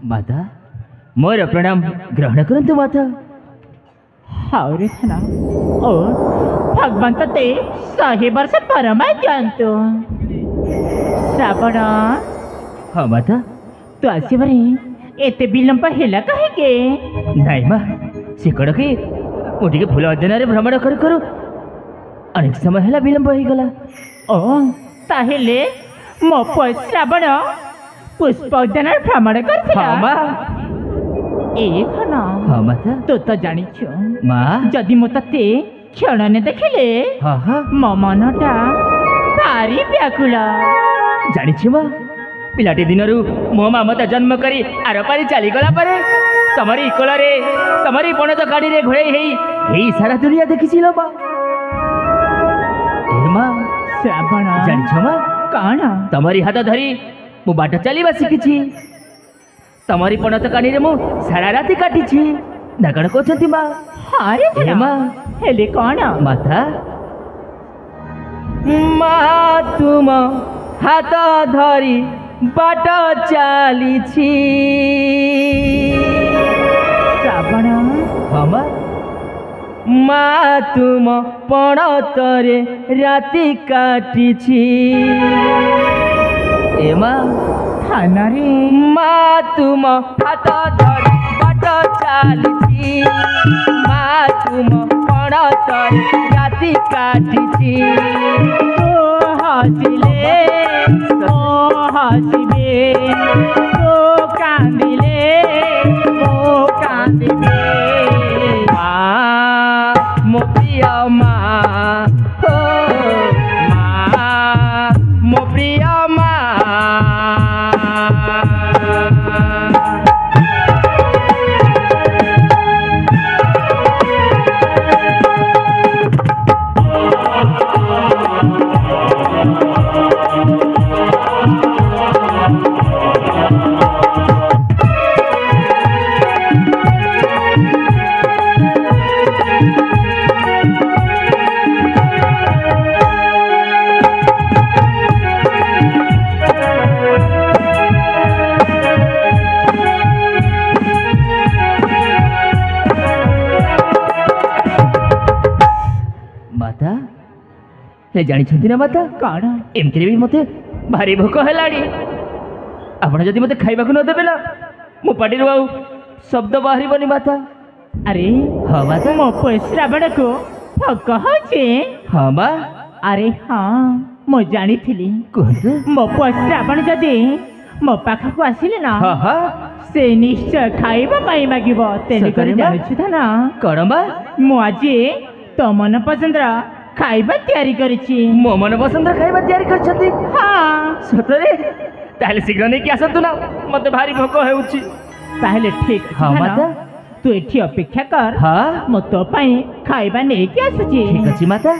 माता मोर प्रणाम ग्रहण करंतु माता। हाउ रे थाना ओ भगवान ते 100 वर्ष परमाय जानतो श्रावण। हाँ माता तू आसबारे एते विलंब हेला कहिके? नाई मा से कड़ कि मुझे फूल अध्ययन भ्रमण करू करू अनेक समय है विलंब हो गला। ओ ताहेले मो श्रावण पुष्प उद्यान भ्रमण कर हाँ मा ए थाना। हाँ माता तो तो जानिछु माँ जदि मो तते क्षण ने देखिले हाँ हाँ मो मनटा भारी व्याकुल। जानिछि माँ पिलाटी दिनरू मो माँ मत जन्म करी आर पारी चली गला परे तमरी कोलरे तमरी पणत गाड़ी रे घोड़े हेई सारा दुनिया देखिछि लो माँ। ए माँ श्रावण जानिछ माँ कौन तमरी हाथ धरी मु बाट चलीबा शिखिछि तमरी पणत गाड़ी रे मु सारा राति काटिछि ना कण कहछंती माँ। अरे ए माँ हेले कौन माता माँ तुम हाथ धरी बाट चलीछि श्रावण। हाँ माँ माँ तुम पणतरे राति काटिछि। ए माँ थाना रे माँ तुम हाथ धरी बाट चलीछि माँ तुम पणतरे राति काटिछि। तो हसिले तो हसिबे तो कांदिले तो कांदिबे। माँ मो प्रिय माँ हो माँ मो प्रिय माँ। माता हे जानी ना माता कौन एमती भी मत भारी भोक है आप जदि मत खाइबा न देवे ना मो पाटी आउ शब्द बाहर माता। अरे हाँ माता मो श्रावण को भोक होचे। हाँ माँ अरे हाँ मो जानी कहतु मो श्रावण जदि मो पाखक आसिले ना हाँ हाँ से निश्चय खाइबा पाई मागिबो तेने करी जानुछु था ना कौन माँ मो आज तो मन पसंद खाइबा तैयारी करिछि। मो मन पसंद खाइबा तैयारी करछथि। हाँ सतरे ताहले शीघ्र नहीं आसतु ना मते भारी भोक हेउछि। ताहले ठीक हाँ माता तू एठी अपेक्षा कर। हाँ मो तो पई खाइबा नै के आसुछि। ठीक अछि माता।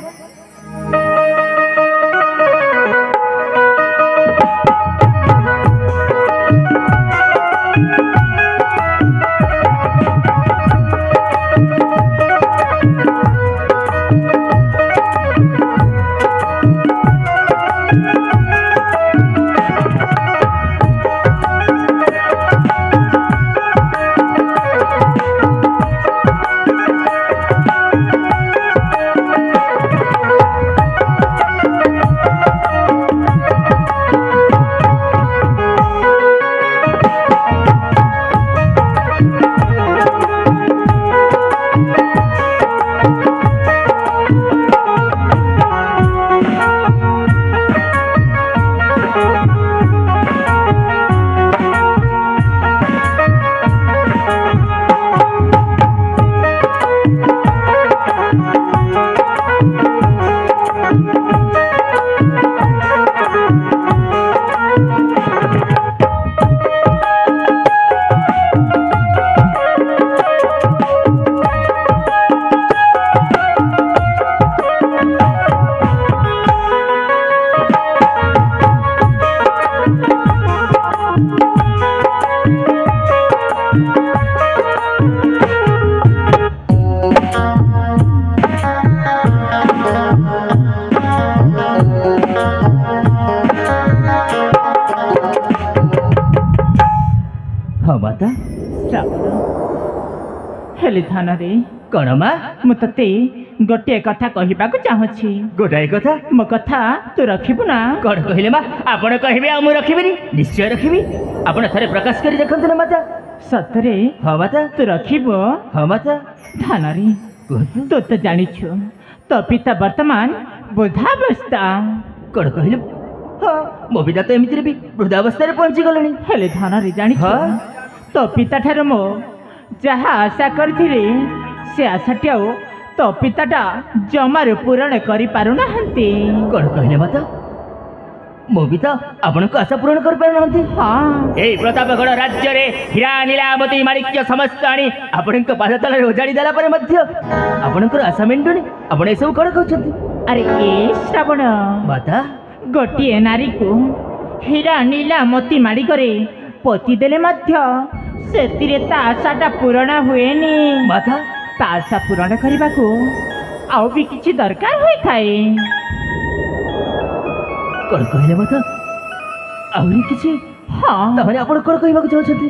ହେଲେ ଧାନରେ କ'ଣ ମା ମୁଁ ତତେ ଗୋଟିଏ କଥା କହିବାକୁ ଚାହୁଁଛି। ଗୋଟାଏ କଥା ମୋ କଥା ତୁ ରଖିବୁ ନା? କ'ଣ କହିଲେ ମା? ଆପଣ କହିବେ ଆଉ ମୁଁ ରଖିବିନି? ନିଶ୍ଚୟ ରଖିବି। ଆପଣ ଥରେ ପ୍ରକାଶ କରି ଦେଖନ୍ତୁ ନା ମାତା। ସତରେ? ହଁ ମାତା। ତୁ ରଖିବୁ? ହଁ ମାତା। ଧାନରେ କୁହନ୍ତୁ। ତୁ ତ ଜାଣିଛୁ ତୋ ପିତା ବର୍ତ୍ତମାନ ବୃଦ୍ଧାବସ୍ଥା। କ'ଣ କହିଲେ? ହଁ ମୋ ପିତା ତ ଏମିତିରେ ବି ବୃଦ୍ଧାବସ୍ଥାରେ ପହଞ୍ଚିଗଲେଣି। ହେଲେ ଧାନରେ ଜାଣିଛୁ ହଁ। ତୋ ପିତା ଠାରୁ ମୁଁ ଯାହା ଆଶା କରିଥିଲି ସେ ଆଶାଟି ଆଉ ତୋ ପିତାଟା ଜମାରୁ ପୂରଣ କରିପାରୁନାହାନ୍ତି। କ'ଣ କହିଲେ ମାତା? ମୋ ପିତା ଆପଣଙ୍କ ଆଶା ପୂରଣ କରିପାରୁନାହାନ୍ତି? ହଁ। ଏଇ ପ୍ରତାପଗଡ଼ ରାଜ୍ୟରେ ହୀରା ନୀଳାମତି ମାଣିକ୍ୟ ସମସ୍ତ ଆଣି ଆପଣଙ୍କ ପାଦ ତଳରେ ଓଜାଡ଼ି ଦେଲା ପରେ ମଧ୍ୟ ଆପଣଙ୍କର ଆଶା ମେଣ୍ଟୁନି। ଆପଣ ଏସବୁ କ'ଣ କହୁଛନ୍ତି? ଆରେ ଏ ଶ୍ରାବଣ, ମାତା ଗୋଟିଏ ନାରୀକୁ ହୀରା ନୀଳାମତି ମାଡ଼ିକରେ ପୋତି ଦେଲେ ମଧ୍ୟ ସେଥିରେ ତା ଆଶାଟା ପୂରଣ ହୁଏନି। ମାତା ତା ଆଶା ପୂରଣ କରିବାକୁ ଆଉ ବି କିଛି ଦରକାର ହୋଇଥାଏ। କ'ଣ କହିଲେ ମାତା? ଆହୁରି କିଛି? ହଁ। ତାହେଲେ ଆପଣ କ'ଣ କହିବାକୁ ଚାହୁଁଛନ୍ତି?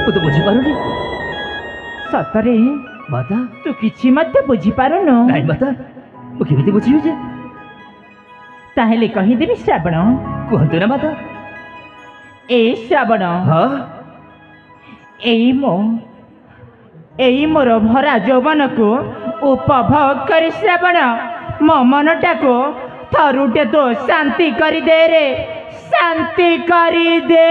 ମୁଁ ତ ବୁଝିପାରୁନି। ସତରେ ମାତା ତୁ କିଛି ମଧ୍ୟ ବୁଝିପାରୁନୁ? ନାଇଁ ମାତା, ମୁଁ କେମିତି ବୁଝିବି ଯେ? ତାହେଲେ କହିଦେବି ଶ୍ରାବଣ। କୁହନ୍ତୁ ନା ମାତା। ଏ ଶ୍ରାବଣ, ହଁ ଏଇ ମୋର ଭରା ଯୌବନକୁ ଉପଭୋଗ କରି ଶ୍ରାବଣ ମୋ ମନଟାକୁ ଥରୁଟେ ତୁ ଶାନ୍ତି କରିଦେ ରେ, ଶାନ୍ତି କରିଦେ।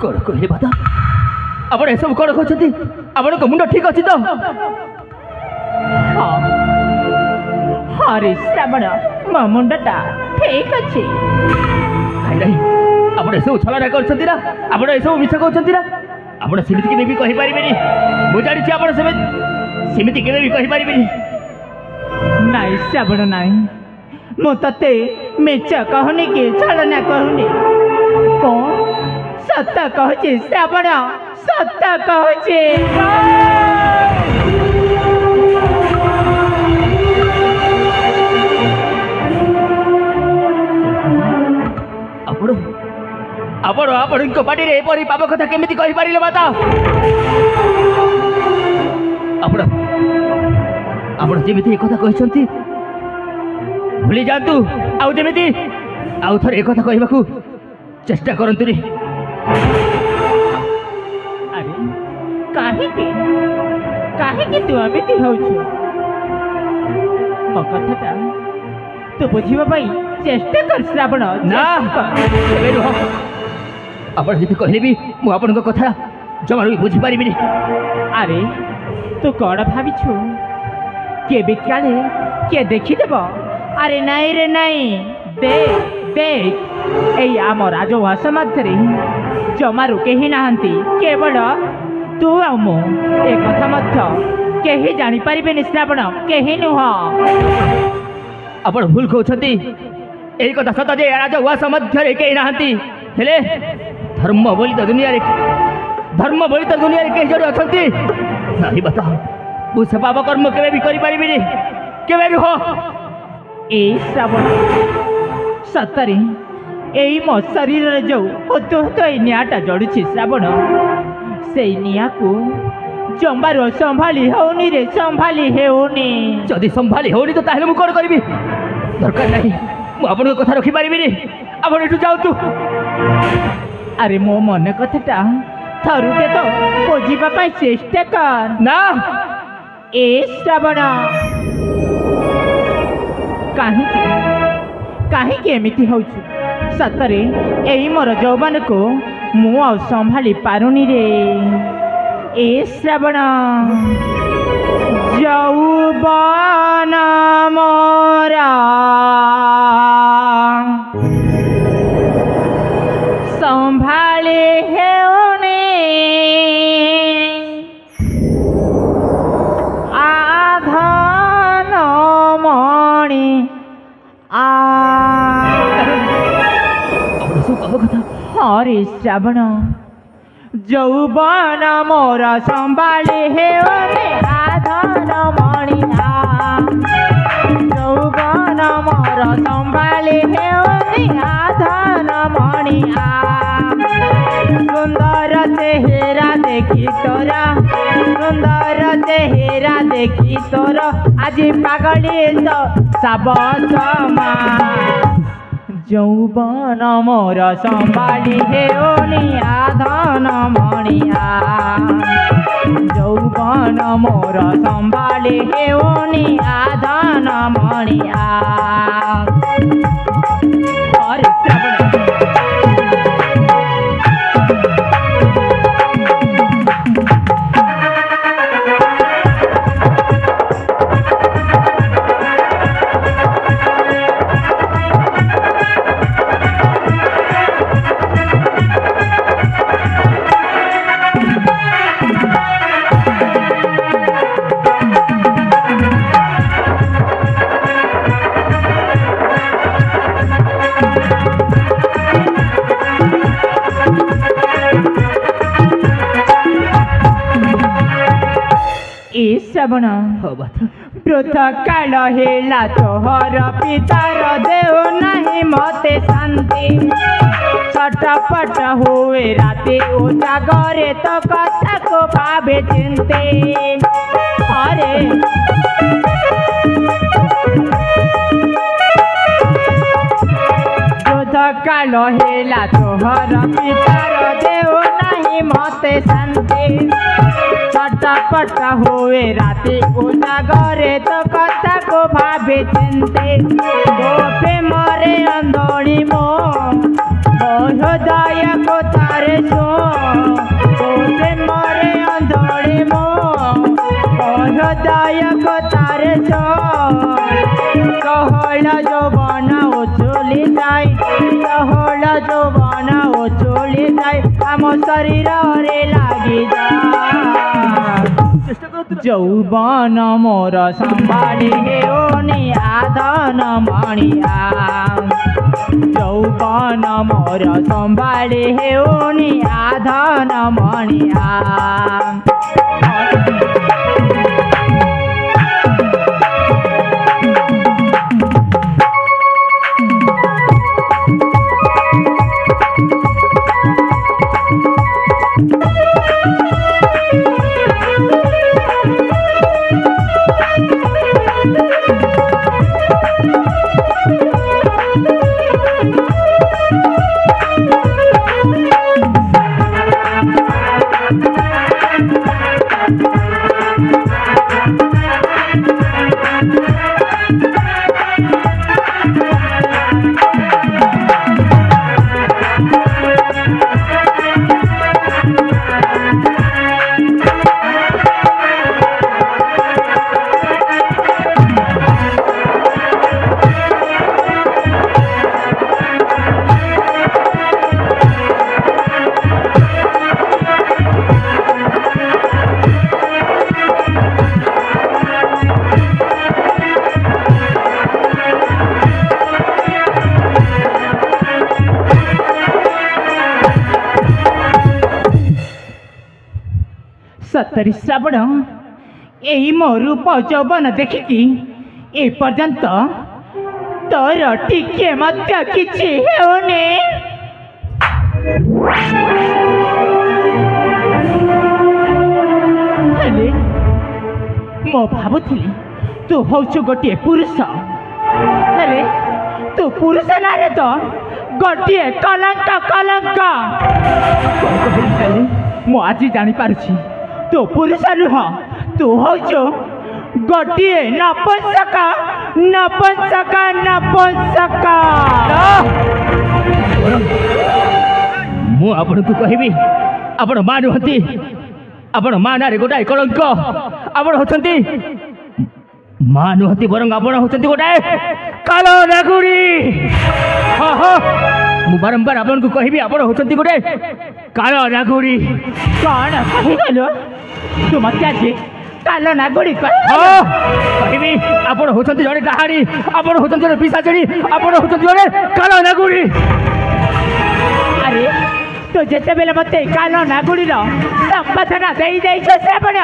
କ'ଣ କହିଲେ ମାତା? ଆପଣ ଏସବୁ କ'ଣ କହୁଛନ୍ତି? ଆପଣଙ୍କ ମୁଣ୍ଡ ଠିକ୍ ଅଛି ତ? ହଁ ରେ ଶ୍ରାବଣ, ମୋ ମୁଣ୍ଡଟା ଠିକ ଅଛି। ନାଇଁ ନାଇଁ, ଆପଣ ଏସବୁ ଛଳନା କରୁଛନ୍ତି ନା? ଆପଣ ଏସବୁ ମିଛ କହୁଛନ୍ତି ନା? ଆପଣ ସେମିତି କେବେ ବି କହିପାରିବେନି। ମୁଁ ଜାଣିଛି ଆପଣ ସେମିତି କେବେ ବି କହିପାରିବେନି। ନାଇଁ ଶ୍ରାବଣ ନାଇଁ, ମୁଁ ତତେ ମିଛ କହୁନି କି ଛଳନା କହୁନି। କ'ଣ ସତ କହୁଛି ଶ୍ରାବଣ, ସତ କହୁଛି। ଆପଣ ଆପଣଙ୍କ ପାଟିରେ ଏପରି ପାପ କଥା କେମିତି କହିପାରିଲେ ମାତା? ଆପଣ ଯେମିତି ଏ କଥା କହିଛନ୍ତି ଭୁଲି ଯାଆନ୍ତୁ। ଆଉ ଯେମିତି ଆଉ ଥରେ ଏ କଥା କହିବାକୁ ଚେଷ୍ଟା କରନ୍ତୁନି। ଆରେ କାହିଁକି କାହିଁକି ତୁ ଏମିତି ହଉଛୁ? ମୋ କଥାଟା ତୁ ବୁଝିବା ପାଇଁ ଚେଷ୍ଟା କର ଶ୍ରାବଣ। ନା, ଏବେ ରୁହ। ଆପଣ ଯେତେ କହିଲେ ବି ମୁଁ ଆପଣଙ୍କ କଥା ଜମାରୁ ବି ବୁଝିପାରିବିନି। ଆରେ ତୁ କ'ଣ ଭାବିଛୁ କେବେ କାଳେ କିଏ ଦେଖିଦେବ? ଆରେ ନାଇଁ ରେ ନାଇଁ, ଦେଖ ଦେଖ, ଏଇ ଆମ ରାଜଉଆସ ମଧ୍ୟରେ ଜମାରୁ କେହି ନାହାନ୍ତି, କେବଳ ତୁ ଆଉ ମୁଁ। ଏ କଥା ମଧ୍ୟ କେହି ଜାଣିପାରିବେନି ଶ୍ରାବଣ, କେହି ନୁହଁ। ଆପଣ ଭୁଲ କହୁଛନ୍ତି। ଏଇ କଥା ସତ ଯେ ରାଜଉଆସ ମଧ୍ୟରେ କେହି ନାହାନ୍ତି, ହେଲେ ଧର୍ମ ବୋଲି ତ ଦୁନିଆରେ କେହି ଜଣେ ଅଛନ୍ତି। ନାହିଁ ବାତା, ମୁଁ ସେ ପାପ କର୍ମ କେବେ ବି କରିପାରିବିନି, କେବେ ରୁହ। ଏଇ ଶ୍ରାବଣ, ସତରେ ଏଇ ମୋ ଶରୀରରେ ଯୋଉ ହତୁ ଏଇ ନିଆଁଟା ଜଳୁଛି ଶ୍ରାବଣ, ସେଇ ନିଆଁକୁ ଜମାରୁ ସମ୍ଭାଳି ହେଉନି ରେ, ସମ୍ଭାଳି ହେଉନି। ଯଦି ସମ୍ଭାଳି ହେଉନି ତ ତାହେଲେ ମୁଁ କ'ଣ କରିବି? ଦରକାର ନାହିଁ, ମୁଁ ଆପଣଙ୍କ କଥା ରଖିପାରିବିନି। ଆପଣ ଏଠୁ ଯାଆନ୍ତୁ। ଆରେ ମୋ ମନ କଥାଟା ଥରୁଟେ ତ ବୁଝିବା ପାଇଁ ଚେଷ୍ଟା କର ନା। ଏ ଶ୍ରାବଣ, କାହିଁକି ଏମିତି ହଉଛୁ? ସତରେ ଏଇ ମୋର ଯୌବନକୁ ମୁଁ ଆଉ ସମ୍ଭାଳି ପାରୁନି ରେ। ଏ ଶ୍ରାବଣ, ଯୌବନ ମୋରା ସମ୍ଭାଳି ହେଉନି, ଆଧନ ମଣି କଥା ହରେ ଶ୍ରାବଣ, যৌবন মোর সম্ভালি হেউনি আধন মণিয়া যৌবন মোর সম্ভালি হেউনি আধন মণিয়া সুন্দর চেহারা দেখি তোরা সুন্দর চেহারা দেখি তোর আজি পাগলি তো সাবসমা যৌবন মোর সম্ভালি হেউনি আধন মণিয়া যৌবন মোর সম্ভালি হেউনি আধন মণিয়া হরে শ্রাবণ শ্রাবণ ব্রত কাল হেলা তোহর পিতার দেহ নাহি মতে শান্তি ছটপট হুয়ে রাতে ও জাগরে তো কথা কো ভাবে চিন্তে আরে ব্রত কাল হেলা তোহর পিতার দেহ নাহি মতে শান্তি ছটপট হুয়ে রাতে উজাগরে তো কথা কো ভাবে চিন্তে প্রেমরে অন্ধড়ি মো হৃদয় কোথারে শো প্রেমরে অন্ধড়ি মো হৃদয় কোথারে শো সহল যৌবন ও চলি যাই সহল যৌবন ও চলি যাই আম শরীরে লাগি যায় যৌবন মোর সম্ভালি হেউনি আধন মণিয়া যৌবন মোর সম্ভালি হেউনি আধন মণিয়া सतरी श्रावण यही मो रूप यौवन देखिकी ए पर्यंत तोर टिके मध्य किछि हेउनी हेले मो भाबुथिली तू होछु गोटे पुरुष हेले तू पुरुष ना रे तो गोटे कलंक कलंक मो आज जानी पारुछि तो पुरुष नुह तू होचो गोटे नपुंसक नपुंसक नपुंसक मु आपण को कहबी आपण मां नुहंती आपण मां ना रे गोटाए कलंक आपण होचंती मां नुहंती बरंग आपण होचंती गोटाए कालो नागुड़ी हाँ हाँ मु बारंबार आपण को कहबी आपण होचंती गोटे कालो नागुड़ी कौन कहि गलो तू मत आजे कालो नागुड़ी कहबी आपण होचंती जड़े डाहाड़ी आपण होचंती जड़े पिसाचड़ी आपण होचंती जड़े कालो नागुड़ी अरे ତୁ ଯେତେବେଳେ ମୋତେ କାଲ ନାଗୁଡ଼ିର ସମ୍ପାଦନା ଦେଇଦେଇଛ ଶ୍ରାବଣ,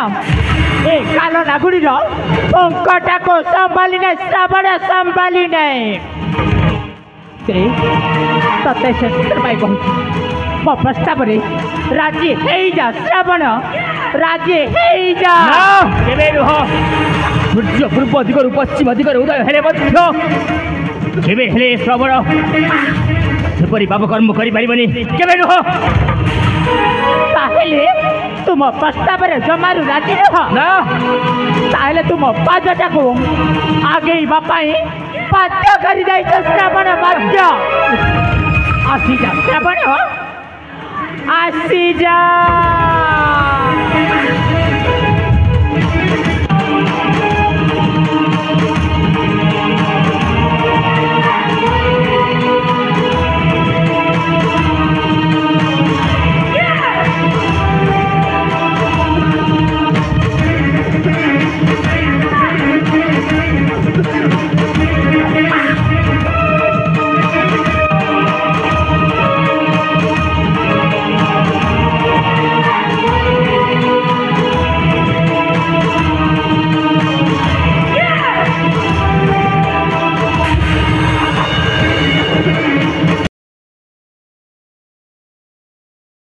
ଏ କାଲ ନାଗୁଡ଼ିର ପଙ୍କଟାକୁ ସମ୍ଭାଳି ନାହିଁ ଶ୍ରାବଣ, ସମ୍ଭାଳି ନାହିଁ। ତତେ ସେଥିପାଇଁ କହୁଛି ମୋ ପ୍ରସ୍ତାବରେ ରାଜି ହେଇଯା ଶ୍ରାବଣ, ରାଜି ହେଇଯା। କେବେ ରୁହ, ସୂର୍ଯ୍ୟ ପୂର୍ବ ଦିଗରୁ ପଶ୍ଚିମ ଦିଗରୁ ଉଦୟ ହେଲେ ମଧ୍ୟ କେବେ ହେଲେ ଶ୍ରବଣ ସେପରି ପାପ କର୍ମ କରିପାରିବନି। କେବେ ରୁହ। ତାହେଲେ ତୁମ ପ୍ରସ୍ତାବରେ ଜମାରୁ ରାଜି ନୁହ ନା, ତାହେଲେ ତୁମ ପାଦଟାକୁ ଆଗେଇବା ପାଇଁ ବାଧ୍ୟ କରିଦେଇଛ ଶ୍ରାବଣ, ବାଧ୍ୟ। ଆସିଯା ଶ୍ରାବଣ, ଆସିଯା।